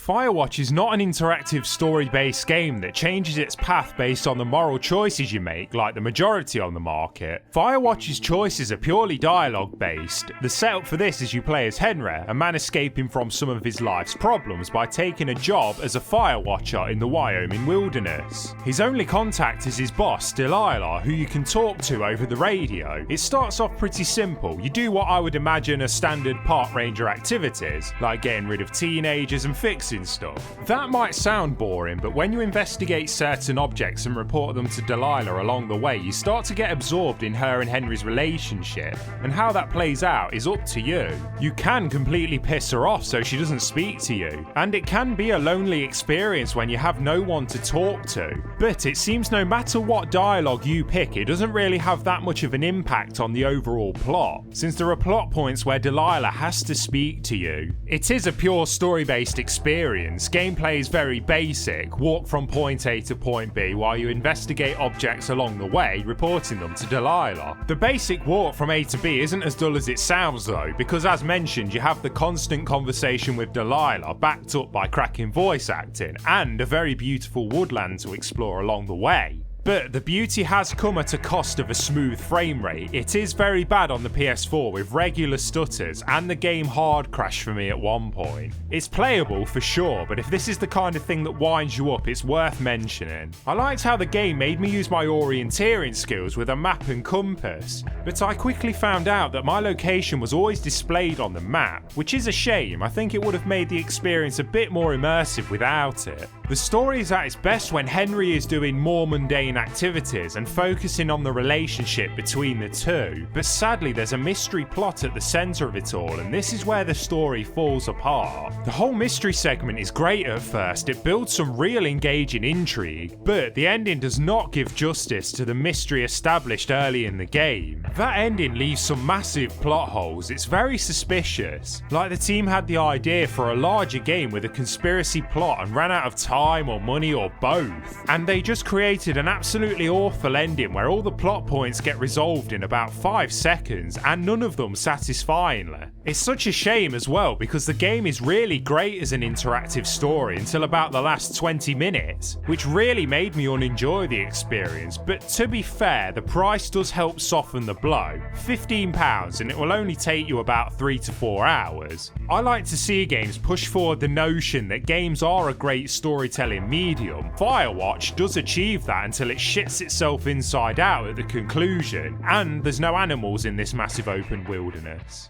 Firewatch is not an interactive story-based game that changes its path based on the moral choices you make like the majority on the market. Firewatch's choices are purely dialogue-based. The setup for this is you play as Henry, a man escaping from some of his life's problems by taking a job as a firewatcher in the Wyoming wilderness. His only contact is his boss, Delilah, who you can talk to over the radio. It starts off pretty simple. You do what I would imagine are standard park ranger activities, like getting rid of teenagers and fixing stuff. That might sound boring, but when you investigate certain objects and report them to Delilah along the way, you start to get absorbed in her and Henry's relationship, and how that plays out is up to you. You can completely piss her off so she doesn't speak to you, and it can be a lonely experience when you have no one to talk to. But it seems no matter what dialogue you pick, it doesn't really have that much of an impact on the overall plot, since there are plot points where Delilah has to speak to you. It is a pure story-based experience. Gameplay is very basic. Walk from point A to point B while you investigate objects along the way, reporting them to Delilah. The basic walk from A to B isn't as dull as it sounds though, because as mentioned, you have the constant conversation with Delilah backed up by cracking voice acting, and a very beautiful woodland to explore along the way. But the beauty has come at a cost of a smooth frame rate. It is very bad on the PS4 with regular stutters, and the game hard crashed for me at one point. It's playable for sure, but if this is the kind of thing that winds you up, it's worth mentioning. I liked how the game made me use my orienteering skills with a map and compass, but I quickly found out that my location was always displayed on the map, which is a shame. I think it would have made the experience a bit more immersive without it. The story is at its best when Henry is doing more mundane activities and focusing on the relationship between the two, but sadly there's a mystery plot at the centre of it all, and this is where the story falls apart. The whole mystery segment is great at first, it builds some real engaging intrigue, but the ending does not give justice to the mystery established early in the game. That ending leaves some massive plot holes. It's very suspicious, like the team had the idea for a larger game with a conspiracy plot and ran out of time or money or both, and they just created an absolutely awful ending where all the plot points get resolved in about 5 seconds and none of them satisfyingly. It's such a shame as well, because the game is really great as an interactive story until about the last 20 minutes, which really made me unenjoy the experience. But to be fair, the price does help soften the blow. £15, and it will only take you about 3 to 4 hours. I like to see games push forward the notion that games are a great storytelling medium. Firewatch does achieve that until it shits itself inside out at the conclusion, and there's no animals in this massive open wilderness.